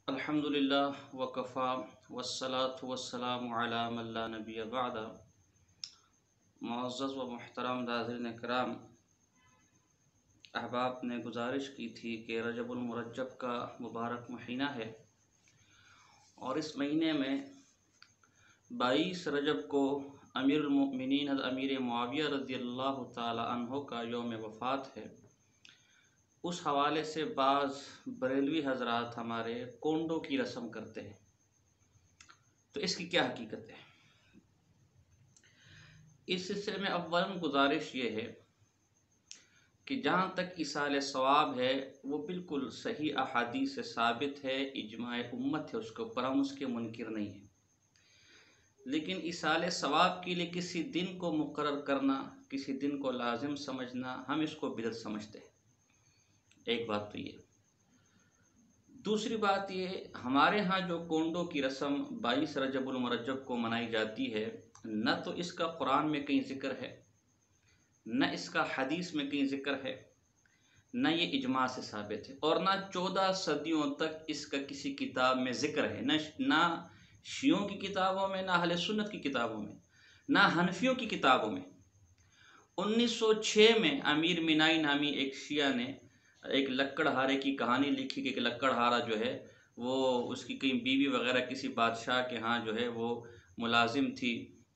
الحمدللہ وکفا والصلاة والسلام علی من لا نبی بعد۔ معزز و محترم ناظرین کرام، احباب نے گزارش کی تھی کہ رجب المرجب کا مبارک مہینہ ہے اور اس مہینے میں 22 رجب کو امیر المؤمنین حضرت امیر معاویہ رضی اللہ تعالی عنہ کا یوم وفات ہے۔ اس حوالے سے بعض بریلوی حضرات ہمارے کونڈوں کی رسم کرتے ہیں، تو اس کی کیا حقیقت ہے؟ اس سلسلے میں اولاً گزارش یہ ہے کہ جہاں تک ایصال ثواب ہے وہ بالکل صحیح احادیث سے ثابت ہے، اجماع امت ہے اس کے اوپر، ہم اس کے منکر نہیں ہیں، لیکن ایصال ثواب کے لیے کسی دن کو مقرر کرنا، کسی دن کو لازم سمجھنا، ہم اس کو بدعت سمجھتے ہیں۔ ایک بات تو یہ۔ دوسری بات یہ، ہمارے ہاں جو کونڈوں کی رسم 22 رجب المرجب کو منائی جاتی ہے، نہ تو اس کا قرآن میں کہیں ذکر ہے، نہ اس کا حدیث میں کہیں ذکر ہے، نہ یہ اجماع سے ثابت ہے، اور نہ 14 صدیوں تک اس کا کسی کتاب میں ذکر ہے، نہ شیعوں کی کتابوں میں، نہ اہل سنت کی کتابوں میں، نہ حنفیوں کی کتابوں میں۔ 1906 میں امیر مینائی نامی ایک شیعہ نے ایک لکڑ ہارے کی کہانی لکھی کہ ایک لکڑ ہارا جو ہے وہ اس کی کہیں بیوی وغیرہ کسی بادشاہ کے ہاں جو ہے وہ ملازم تھی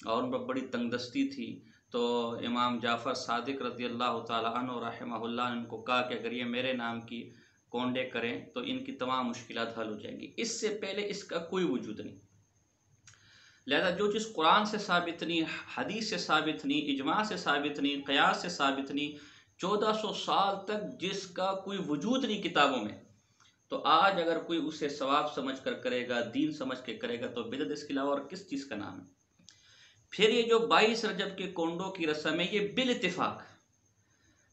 اور ان پر بڑی تنگ دستی تھی، تو امام جعفر صادق رضی اللہ تعالیٰ عنہ رحمہ اللہ نے ان کو کہا کہ اگر یہ میرے نام کی کونڈے کریں تو ان کی تمام مشکلات حل ہو جائیں گی۔ اس سے پہلے اس کا کوئی وجود نہیں، لہذا جو چیز قرآن سے ثابت نہیں، حدیث سے ثابت نہیں، اجماع سے ثابت نہیں، قیاس سے ثابت نہیں، 1400 سال تک جس کا کوئی وجود نہیں کتابوں میں، تو آج اگر کوئی اسے ثواب سمجھ کر کرے گا، دین سمجھ کے کرے گا، تو بدعت اس کے علاوہ اور کس چیز کا نام ہے؟ پھر یہ جو 22 رجب کے کونڈوں کی رسم ہے، یہ بالاتفاق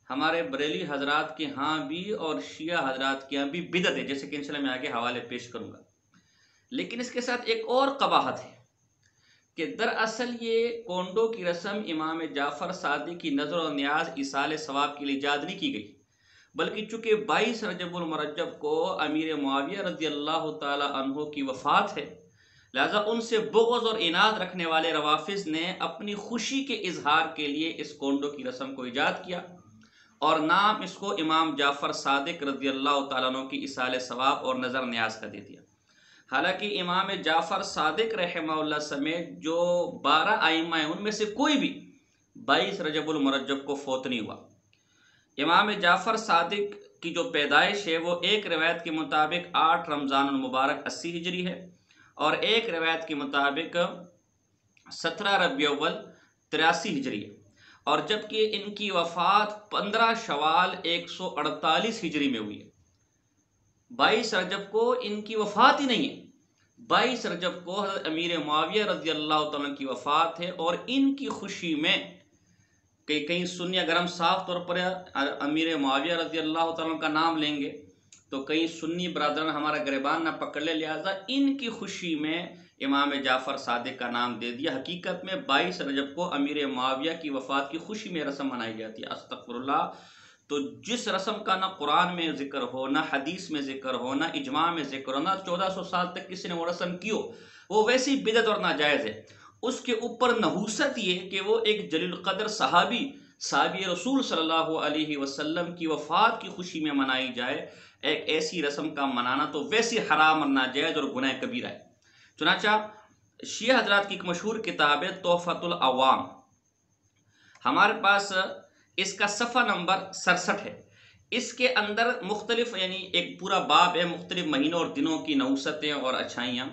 ہمارے بریلی حضرات کے ہاں بھی اور شیعہ حضرات کے ہاں بھی بدعت ہے، جیسے کہ انشاءاللہ میں آگے حوالے پیش کروں گا۔ لیکن اس کے ساتھ ایک اور قباحت ہے کہ دراصل یہ کونڈوں کی رسم امام جعفر صادق کی نظر و نیاز ایصال ثواب کے لیے ایجاد نہیں کی گئی، بلکہ چونکہ 22 رجب المرجب کو امیر معاویہ رضی اللہ تعالی عنہ کی وفات ہے، لہذا ان سے بغض اور عناد رکھنے والے روافض نے اپنی خوشی کے اظہار کے لیے اس کونڈوں کی رسم کو ایجاد کیا اور نام اس کو امام جعفر صادق رضی اللہ تعالیٰ عنہ کی ایصال ثواب اور نظر نیاز کا دے دیا۔ حالانکہ امام جعفر صادق رحمہ اللہ سمیت جو 12 ائمہ ہیں ان میں سے کوئی بھی 22 رجب المرجب کو فوت نہیں ہوا۔ امام جعفر صادق کی جو پیدائش ہے وہ ایک روایت کے مطابق 8 رمضان المبارک 80 ہجری ہے، اور ایک روایت کے مطابق 17 ربیع الاول 83 ہجری ہے، اور جبکہ ان کی وفات 15 شوال 148 ہجری میں ہوئی ہے۔ 22 رجب کو ان کی وفات ہی نہیں ہے، 22 رجب کو حضرت امیر معاویہ رضی اللہ تعالیٰ کی وفات ہے، اور ان کی خوشی میں کہیں سنی، اگر ہم صاف طور پر امیر معاویہ رضی اللہ تعالیٰ کا نام لیں گے تو کہیں سنی برادران ہمارا گریبان نہ پکڑ لے، لہذا ان کی خوشی میں امام جعفر صادق کا نام دے دیا۔ حقیقت میں 22 رجب کو امیر معاویہ کی وفات کی خوشی میں رسم منائی جاتی ہے۔ استغفر اللہ۔ تو جس رسم کا نہ قرآن میں ذکر ہو، نہ حدیث میں ذکر ہو، نہ اجماع میں ذکر ہو، نہ 1400 سال تک کسی نے وہ رسم کی ہو، وہ ویسی بدعت اور ناجائز ہے۔ اس کے اوپر نحوست یہ کہ وہ ایک جلیل القدر صحابی رسول صلی اللہ علیہ وسلم کی وفات کی خوشی میں منائی جائے، ایک ایسی رسم کا منانا تو ویسی حرام اور ناجائز اور گناہ کبیرہ ہے۔ چنانچہ شیعہ حضرات کی ایک مشہور کتاب ہے تحفۃ العوام، ہمارے پاس اس کا صفحہ نمبر 67 ہے۔ اس کے اندر مختلف ایک پورا باب ہے، مختلف مہینوں اور دنوں کی نحوستیں اور اچھائیاں،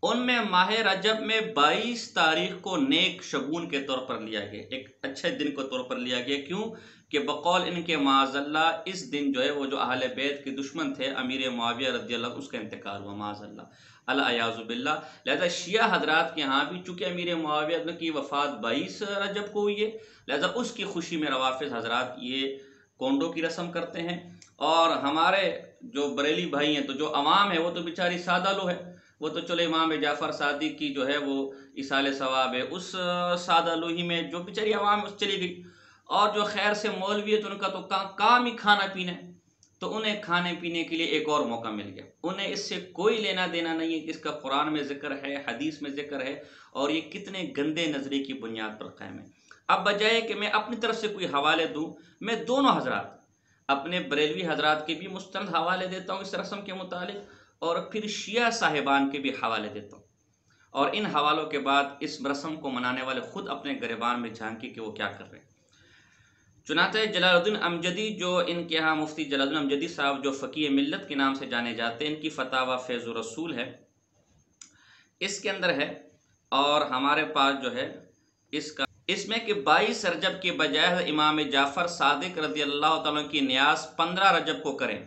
ان میں ماہ رجب میں 22 تاریخ کو نیک شگون کے طور پر لیا گیا، ایک اچھے دن کے طور پر لیا گیا۔ کیوں کہ بقول ان کے معاذ اللہ اس دن جو ہے وہ جو اہل بیت کے دشمن تھے امیر معاویہ رضی اللہ اس کا انتقال ہوا، معاذ اللہ، العیاذ باللہ۔ لہذا شیعہ حضرات کے ہاں بھی چونکہ امیر معاویہ کی وفات 22 رجب کو ہوئی ہے، لہذا اس کی خوشی میں روافض حضرات یہ کونڈوں کی رسم کرتے ہیں۔ اور ہمارے جو بریلی بھائی ہیں، تو جو عوام ہے وہ تو بیچاری سادہ لو ہے، وہ تو چلو امام جعفر صادق کی جو ہے وہ ایصال ثواب ہے، اس سادہ لوہی میں جو بیچاری عوام اس چلی گئی، اور جو خیر سے مولوی ہے تو ان کا تو کام ہی کھانا پینا ہے، تو انہیں کھانے پینے کے لیے ایک اور موقع مل گیا. انہیں اس سے کوئی لینا دینا نہیں ہے کہ اس کا قرآن میں ذکر ہے، حدیث میں ذکر ہے، اور یہ کتنے گندے نظریے کی بنیاد پر قائم ہے. اب بجائے کہ میں اپنی طرف سے کوئی حوالے دوں، میں دونوں حضرات اپنے بریلوی حضرات کے بھی مستند حوالے دیتا ہوں اس رسم کے متعلق، اور پھر شیعہ صاحبان کے بھی حوالے دیتا ہوں، اور ان حوالوں کے بعد اس رسم کو منانے والے خود اپنے گریبان میں جھانکی کہ وہ کیا کر رہے ہیں. چنانچہ جلال الدین امجدی، جو ان کے ہاں مفتی جلال الدین امجدی صاحب جو فقیہ ملت کے نام سے جانے جاتے ہیں، ان کی فتاوی فیض الرسول ہے، اس کے اندر ہے، اور ہمارے پاس جو ہے اس میں کہ 22 رجب کے بجائے امام جعفر صادق رضی اللہ تعالیٰ کی نیاز 15 رجب کو کریں،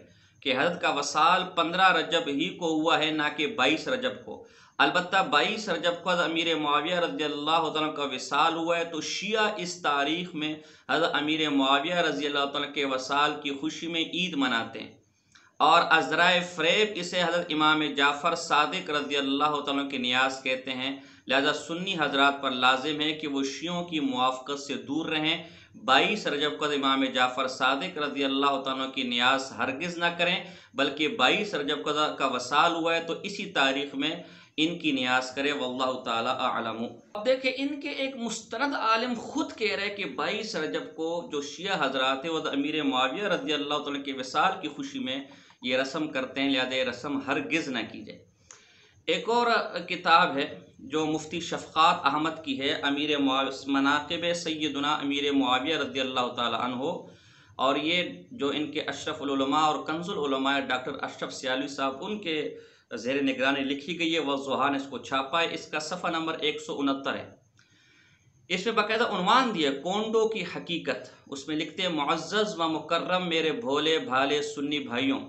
کہ حضرت کا وصال 15 رجب ہی کو ہوا ہے، نہ کہ 22 رجب کو. البتہ 22 رجب کو حضرت امیر معاویہ رضی اللہ تعالیٰ کا وصال ہوا ہے، تو شیعہ اس تاریخ میں حضرت امیر معاویہ رضی اللہ تعالیٰ کے وصال کی خوشی میں عید مناتے ہیں، اور ازرائے فریب اسے حضرت امام جعفر صادق رضی اللہ تعالیٰ کی نیاز کہتے ہیں. لہذا سنی حضرات پر لازم ہے کہ وہ شیعوں کی موافقت سے دور رہیں. 22 رجب کو امام جعفر صادق رضی اللہ تعالیٰ کی نیاز ہرگز نہ کریں، بلکہ 22 رجب کا وصال ہوا ہے تو اسی تاریخ میں ان کی نیاز کرے. واللہ تعالی اعلم. اب دیکھیں ان کے ایک مستند عالم خود کہہ رہے کہ 22 رجب کو جو شیعہ حضرات ہیں وہ امیر معاویہ رضی اللہ تعالیٰ کے وصال کی خوشی میں یہ رسم کرتے ہیں، لہذا یہ رسم ہرگز نہ کی جائے. ایک اور کتاب ہے جو مفتی شفقات احمد کی ہے، مناقب سیدنا امیر معاویہ رضی اللہ تعالی عنہ، اور یہ جو ان کے اشرف العلماء اور کنز العلماء ڈاکٹر اشرف سیالوی صاحب ان کے زیر نگرانی لکھی گئی ہے، وضحا نے اس کو چھاپا ہے. اس کا صفحہ نمبر 169 ہے. اس میں باقاعدہ عنوان دیا کونڈو کی حقیقت. اس میں لکھتے ہیں: معزز و مکرم میرے بھولے بھالے سنی بھائیوں،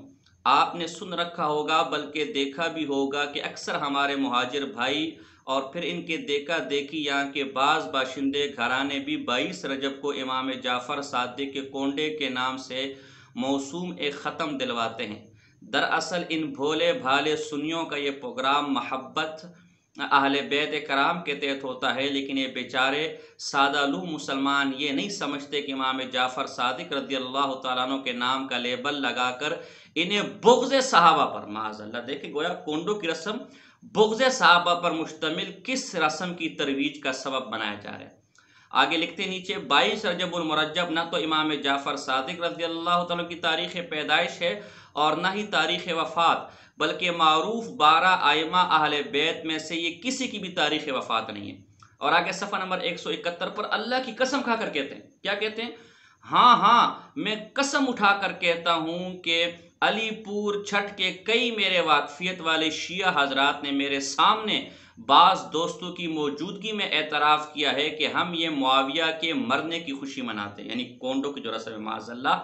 آپ نے سن رکھا ہوگا بلکہ دیکھا بھی ہوگا کہ اکثر ہمارے مہاجر بھائی اور پھر ان کے دیکھا دیکھی یہاں کے بعض باشندے گھرانے بھی 22 رجب کو امام جعفر صادق کے کونڈے کے نام سے موسوم ایک ختم دلواتے ہیں. دراصل ان بھولے بھالے سنیوں کا یہ پروگرام محبت اہل بیت کرام کے تحت ہوتا ہے، لیکن یہ بیچارے سادہ لوح مسلمان یہ نہیں سمجھتے کہ امام جعفر صادق رضی اللہ تعالیٰ عنہ کے نام کا لیبل لگا کر انہیں بغض صحابہ پر، معاذ اللہ، دیکھیں گویا کونڈو کی رسم بغض صحابہ پر مشتمل کس رسم کی ترویج کا سبب بنایا جا رہا ہے. آگے لکھتے نیچے: 22 رجب المرجب نہ تو امام جعفر صادق رضی اللہ تعالیٰ کی تاریخ پیدائش ہے اور نہ ہی تاریخ وفات، بلکہ معروف 12 ائمہ اہل بیت میں سے یہ کسی کی بھی تاریخ وفات نہیں ہے. اور آگے صفحہ نمبر 171 پر اللہ کی قسم کھا کر کہتے ہیں، کیا کہتے ہیں؟ ہاں میں قسم اٹھا کر کہتا ہوں کہ علی پور چھٹ کے کئی میرے واقفیت والے شیعہ حضرات نے میرے سامنے بعض دوستوں کی موجودگی میں اعتراف کیا ہے کہ ہم یہ معاویہ کے مرنے کی خوشی مناتے ہیں، یعنی کونڈو کی جو رسم ہے، معاذ اللہ.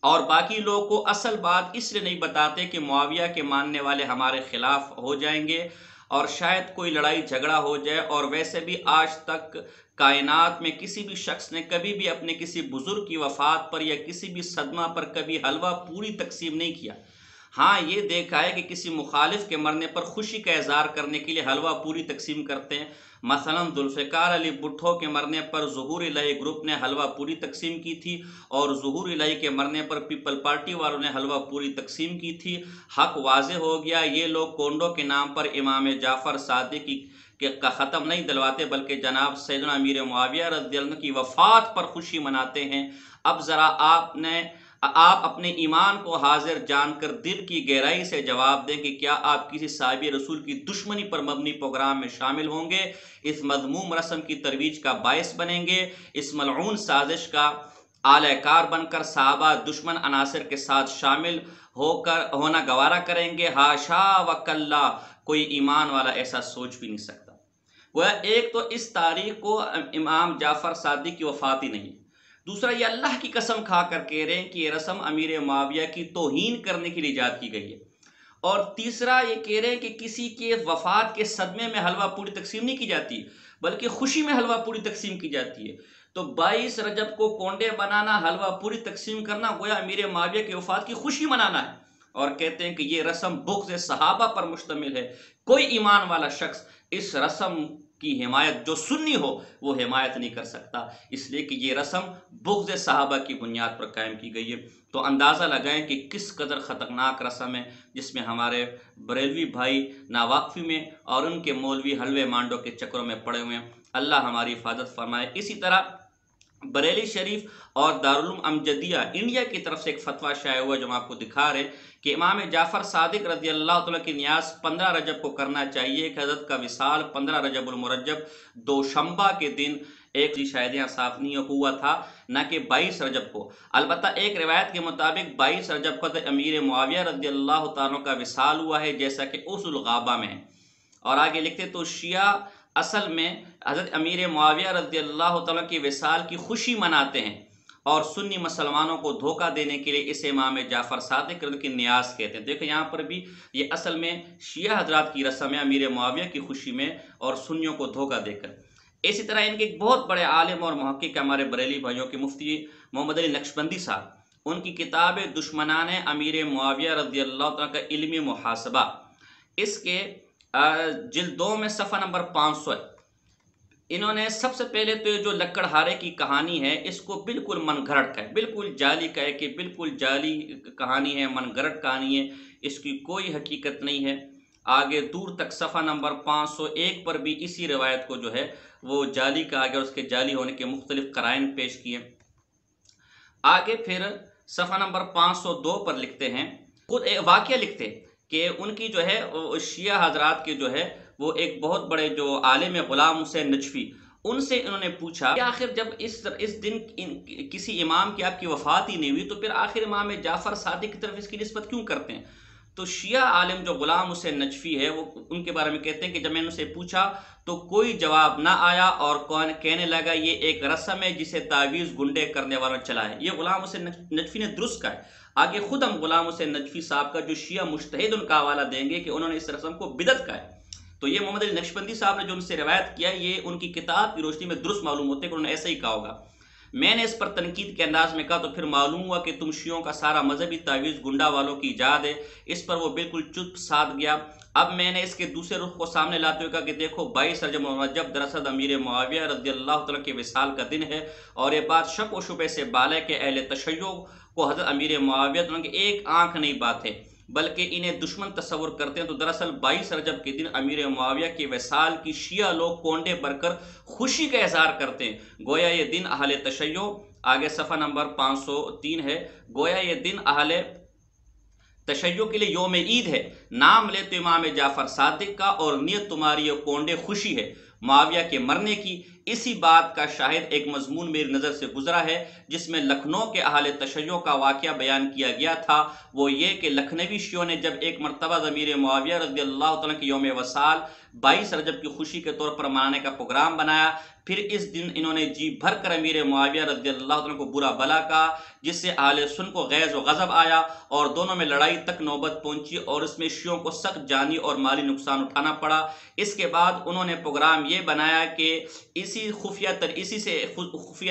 اور باقی لوگوں کو اصل بات اس لیے نہیں بتاتے کہ معاویہ کے ماننے والے ہمارے خلاف ہو جائیں گے اور شاید کوئی لڑائی جھگڑا ہو جائے. اور ویسے بھی آج تک کائنات میں کسی بھی شخص نے کبھی بھی اپنے کسی بزرگ کی وفات پر یا کسی بھی صدمہ پر کبھی حلوہ پوری تقسیم نہیں کیا. ہاں یہ دیکھا ہے کہ کسی مخالف کے مرنے پر خوشی کا اظہار کرنے کے لیے حلوہ پوری تقسیم کرتے ہیں. مثلا ذوالفقار علی بھٹو کے مرنے پر ظہور الہی گروپ نے حلوہ پوری تقسیم کی تھی، اور ظہور الہی کے مرنے پر پیپل پارٹی والوں نے حلوہ پوری تقسیم کی تھی. حق واضح ہو گیا، یہ لوگ کونڈو کے نام پر امام جعفر صادق کا ختم نہیں دلواتے بلکہ جناب سیدنا امیر معاویہ رضی اللہ عنہ کی وفات پر خوشی مناتے ہیں. اب ذرا آپ اپنے ایمان کو حاضر جان کر دل کی گہرائی سے جواب دیں کہ کیا آپ کسی صحابی رسول کی دشمنی پر مبنی پروگرام میں شامل ہوں گے، اس مذموم رسم کی ترویج کا باعث بنیں گے، اس ملعون سازش کا اعلی کار بن کر صحابہ دشمن عناصر کے ساتھ شامل ہونا گوارا کریں گے؟ حاشا وکلا، کوئی ایمان والا ایسا سوچ بھی نہیں سکتا. ایک تو اس تاریخ کو امام جعفر صادق کی وفات ہی نہیں، دوسرا یہ اللہ کی قسم کھا کر کہہ رہے ہیں کہ یہ رسم امیر معاویہ کی توہین کرنے کے لیے ایجاد کی گئی ہے، اور تیسرا یہ کہہ رہے ہیں کہ کسی کے وفات کے صدمے میں حلوہ پوری تقسیم نہیں کی جاتی بلکہ خوشی میں حلوہ پوری تقسیم کی جاتی ہے. تو 22 رجب کو کونڈے بنانا، حلوہ پوری تقسیم کرنا گویا امیر معاویہ کی وفات کی خوشی منانا ہے، اور کہتے ہیں کہ یہ رسم بغض صحابہ پر مشتمل ہے. کوئی ایمان والا شخص اس رسم کی حمایت جو سنی ہو وہ حمایت نہیں کر سکتا، اس لیے کہ یہ رسم بغض صحابہ کی بنیاد پر قائم کی گئی ہے۔ تو اندازہ لگائیں کہ کس قدر خطرناک رسم ہے جس میں ہمارے بریلوی بھائی ناواقفی میں اور ان کے مولوی حلوے مانڈو کے چکروں میں پڑے ہوئے ہیں۔ اللہ ہماری حفاظت فرمائے۔ اسی طرح بریلی شریف اور دارالعلوم امجدیہ انڈیا کی طرف سے ایک فتویٰ شائع ہوا جو ہم آپ کو دکھا رہے ہیں کہ امام جعفر صادق رضی اللہ تعالیٰ کی نیاز 15 رجب کو کرنا چاہیے کہ حضرت کا وصال 15 رجب المرجب دوشنبہ کے دن ایک شاید یہاں صاف نہیں ہوا تھا، نہ کہ 22 رجب کو۔ البتہ ایک روایت کے مطابق 22 رجب کو امیر معاویہ رضی اللہ تعالیٰ کا وصال ہوا ہے، جیسا کہ اصول الغابہ میں ہے۔ اور آگے لکھتے تو شیعہ اصل میں حضرت امیر معاویہ رضی اللہ تعالیٰ کے وصال کی خوشی مناتے ہیں اور سنی مسلمانوں کو دھوکہ دینے کے لیے اسے امام جعفر صادق کی نیاز کہتے ہیں۔ دیکھیں یہاں پر بھی یہ اصل میں شیعہ حضرات کی رسم ہے امیر معاویہ کی خوشی میں اور سنیوں کو دھوکہ دے کر۔ اسی طرح ان کے ایک بہت بڑے عالم اور محقق ہمارے بریلی بھائیوں کے مفتی محمد علی نقشبندی صاحب، ان کی کتاب دشمنان امیر معاویہ رضی اللہ تعالیٰ کا علمی محاسبہ، اس کے جلد 2 میں صفحہ نمبر 500 ہے۔ انہوں نے سب سے پہلے تو جو لکڑہارے کی کہانی ہے اس کو بالکل من گھڑت کا ہے، بالکل جعلی کا ہے کہ بالکل جعلی کہانی ہے، من گھڑت کہانی ہے، اس کی کوئی حقیقت نہیں ہے۔ آگے دور تک صفحہ نمبر 501 پر بھی اسی روایت کو جو ہے وہ جعلی کہا گیا اور اس کے جعلی ہونے کے مختلف قرائن پیش کیے۔ آگے پھر صفحہ نمبر 502 پر لکھتے ہیں، خود واقعہ لکھتے ہیں کہ ان کی جو ہے شیعہ حضرات کے جو ہے وہ ایک بہت بڑے جو عالم غلام حسین نجفی، ان سے انہوں نے پوچھا کہ آخر جب اس دن کسی امام کی آپ کی وفات ہی نہیں ہوئی تو پھر آخر امام جعفر صادق کی طرف اس کی نسبت کیوں کرتے ہیں؟ تو شیعہ عالم جو غلام حسین نجفی ہے وہ ان کے بارے میں کہتے ہیں کہ جب میں نے ان سے پوچھا تو کوئی جواب نہ آیا اور کہنے لگا یہ ایک رسم ہے جسے تعویذ گنڈے کرنے والوں نے چلا ہے۔ یہ غلام حسین نجفی نے درست کہا ہے۔ آگے خود ہم غلام حسین نجفی صاحب کا جو شیعہ مجتہد ان کا حوالہ دیں گے کہ انہوں نے اس رسم کو بدعت کہا ہے۔ تو یہ محمد علی نقشبندی صاحب نے جو ان سے روایت کیا یہ ان کی کتاب کی روشنی میں درست معلوم ہوتے کہ انہوں نے ایسا ہی کہا ہوگا۔ میں نے اس پر تنقید کے انداز میں کہا تو پھر معلوم ہوا کہ تم شیعوں کا سارا مذہبی تعویذ گنڈا والوں کی ایجاد ہے۔ اس پر وہ بالکل چپ سادھ گیا۔ اب میں نے اس کے دوسرے رخ کو سامنے لاتے ہوئے کہا کہ دیکھو 22 رجب المرجب دراصل امیر معاویہ رضی اللہ تعالیٰ کے وصال کا دن ہے اور یہ بات شک و شبہ سے بالا کہ اہل تشیع کو حضرت امیر معاویہ تعالیٰ کی ایک آنکھ نہیں بات ہے بلکہ انہیں دشمن تصور کرتے ہیں۔ تو دراصل 22 رجب کے دن امیر معاویہ کے وصال کی شیعہ لوگ کونڈے بھر کر خوشی کا اظہار کرتے ہیں، گویا یہ دن اہل تشیع، آگے صفحہ نمبر 503 ہے، گویا یہ دن اہل تشیع کے لیے یوم عید ہے، نام لے تو امام جعفر صادق کا اور نیت تمہاری یہ کونڈے خوشی ہے معاویہ کے مرنے کی۔ اسی بات کا شاہد ایک مضمون میری نظر سے گزرا ہے جس میں لکھنؤ کے اہل تشیع کا واقعہ بیان کیا گیا تھا، وہ یہ کہ لکھنوی شیعوں نے جب ایک مرتبہ امیر معاویہ رضی اللہ تعالیٰ کے یوم وصال 22 رجب کی خوشی کے طور پر منانے کا پروگرام بنایا، پھر اس دن انہوں نے جی بھر کر امیر معاویہ رضی اللہ عنہ کو برا بلا کہا، جس سے اہل سن کو غیظ و غضب آیا اور دونوں میں لڑائی تک نوبت پہنچی اور اس میں شیعوں کو سخت جانی اور مالی نقصان اٹھانا پڑا۔ اس کے بعد انہوں نے پروگرام یہ بنایا کہ اسی خفیہ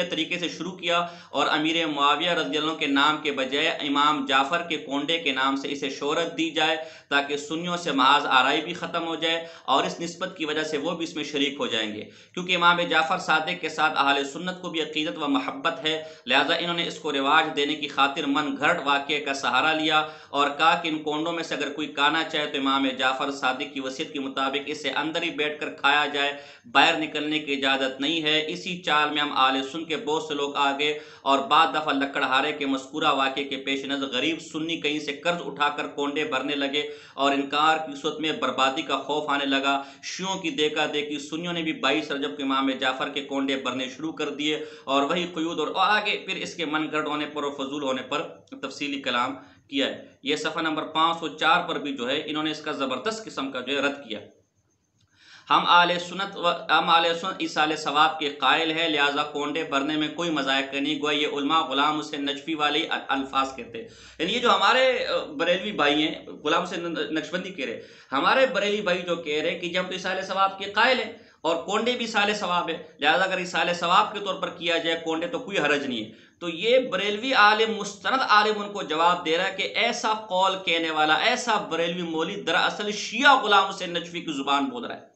طریقے سے شروع کیا اور امیر معاویہ رضی اللہ عنہ کے نام کے بجائے امام جعفر کے کونڈے کے نام سے اسے شہرت دی جائے تاکہ سنیوں سے محاذ آرائی بھی ختم ہو جائے اور اس نسبت کی وجہ سے وہ بھی اس میں شریک ہو جائیں گے، کیونکہ امام جعفر صادق کے ساتھ اہل سنت کو بھی عقیدت و محبت ہے، لہذا انہوں نے اس کو رواج دینے کی خاطر من گھڑت واقعے کا سہارا لیا اور کہا کہ ان کونڈوں میں سے اگر کوئی کھانا چاہے تو امام جعفر صادق کی وصیت کے مطابق اسے اندر ہی بیٹھ کر کھایا جائے، باہر نکلنے کی اجازت نہیں ہے۔ اسی چال میں ہم اہل سن کے بہت سے لوگ آگے اور بعد دفعہ لکڑہارے کے مذکورہ واقعے کے پیش نظر غریب سنی کہیں سے قرض اٹھا کر کونڈے بھرنے لگے اور انکار کی صورت میں بربادی کا خوف آنے لگا۔ شیعوں کی دیکھا دیکھی سنیوں نے بھی 22 رجب کو امام جعفر کے کونڈے بھرنے شروع کر دیے اور وہی قیود اور آگے پھر اس کے من گھڑت ہونے پر اور فضول ہونے پر تفصیلی کلام کیا ہے۔ یہ صفحہ نمبر 504 پر بھی جو ہے انہوں نے اس کا زبردست قسم کا جو ہے رد کیا۔ ہم اہل سنت ایصال ثواب کے قائل ہیں، لہٰذا کونڈے بھرنے میں کوئی مذائق نہیں، گویا یہ علماء غلام حسین نجفی والے الفاظ کہتے ہیں۔ یعنی یہ جو ہمارے بریلوی بھائی ہیں، غلام حسین نقشبندی کہہ رہے، ہمارے بریلی بھائی جو کہہ رہے کہ جب تو ایصال ثواب کے قائل ہیں اور کونڈے بھی ایصال ثواب ہے، لہٰذا اگر ایصال ثواب کے طور پر کیا جائے کونڈے تو کوئی حرج نہیں ہے۔ تو یہ بریلوی عالم مستند عالم ان کو جواب دے رہا ہے کہ ایسا قول کہنے والا ایسا بریلوی مولوی دراصل شیعہ غلام حسین نجفی کی زبان بول رہا ہے۔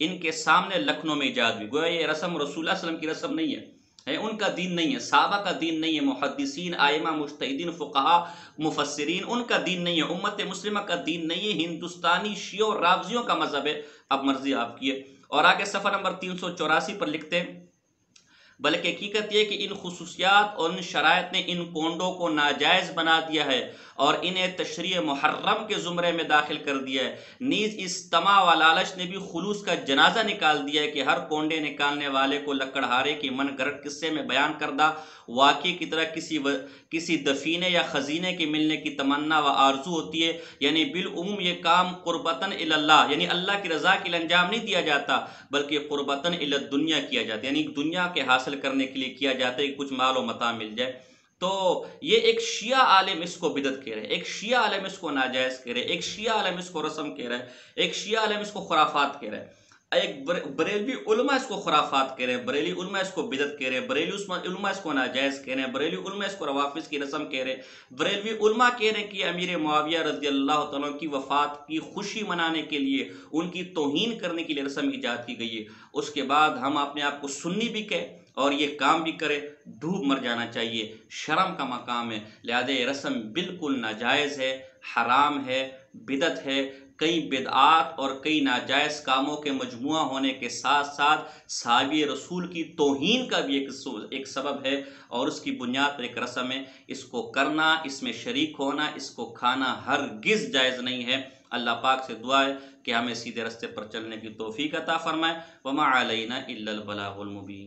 ان کے سامنے لکھنؤ میں ایجاد ہوئی. گویا یہ رسم رسول اللہ صلی اللہ علیہ وسلم کی رسم نہیں ہے، ان کا دین نہیں ہے، صحابہ کا دین نہیں ہے، محدثین، ائمہ، مجتہدین، فقہاء، مفسرین، ان کا دین نہیں ہے، امت مسلمہ کا دین نہیں ہے، ہندوستانی شیعوں اور رافضیوں کا مذہب ہے. اب مرضی آپ کی ہے. اور آگے صفحہ نمبر 384 پر لکھتے ہیں بلکہ حقیقت یہ کہ ان خصوصیات اور ان شرائط نے ان کونڈوں کو ناجائز بنا دیا ہے اور انہیں تشریع محرم کے زمرے میں داخل کر دیا ہے. نیز اس طمع و لالچ نے بھی خلوص کا جنازہ نکال دیا ہے کہ ہر کونڈے نکالنے والے کو لکڑہارے کی من گھڑت قصے میں بیان کردہ واقعے کی طرح کسی دفینے یا خزینے کے ملنے کی تمنا و آرزو ہوتی ہے. یعنی بالعموم یہ کام قربتاً الی اللہ، یعنی اللہ کی رضا کے لیے انجام نہیں دیا جاتا بلکہ قربتاً الی الدنیا کیا جاتا ہے، یعنی دنیا کے حاصل کرنے کے لیے کیا جاتا ہے کہ کچھ مال و متاع مل جائے. تو یہ ایک شیعہ عالم اس کو بدعت کہہ رہے، ایک شیعہ عالم اس کو ناجائز کہہ رہے، ایک شیعہ عالم اس کو رسم کہہ رہا ہے، ایک شیعہ عالم اس کو خرافات کہہ رہا ہے، ایک بریلوی علماء اس کو خرافات کہہ رہے ہیں، بریلی علماء اس کو بدعت کہہ رہے ہیں، بریلی علماء اس کو ناجائز کہہ رہے ہیں، بریلی علماء اس کو روافظ کی رسم کہہ رہے ہیں، بریلوی علماء کہہ رہے ہیں کہ امیر معاویہ رضی اللہ تعالیٰ کی وفات کی خوشی منانے کے لیے، ان کی توہین کرنے کے لیے رسم ایجاد کی گئی ہے. اس کے بعد ہم اپنے آپ کو سنی بھی کہے اور یہ کام بھی کرے، ڈوب مر جانا چاہیے، شرم کا مقام ہے. لہذا یہ رسم بالکل ناجائز ہے، حرام ہے، بدعت ہے. کئی بدعات اور کئی ناجائز کاموں کے مجموعہ ہونے کے ساتھ ساتھ صحابی رسول کی توہین کا بھی ایک سبب ہے اور اس کی بنیاد پر ایک رسم ہے. اس کو کرنا، اس میں شریک ہونا، اس کو کھانا ہرگز جائز نہیں ہے. اللہ پاک سے دعا ہے کہ ہمیں سیدھے رستے پر چلنے کی توفیق عطا فرمائے. وما علینا الا البلاغ المبین.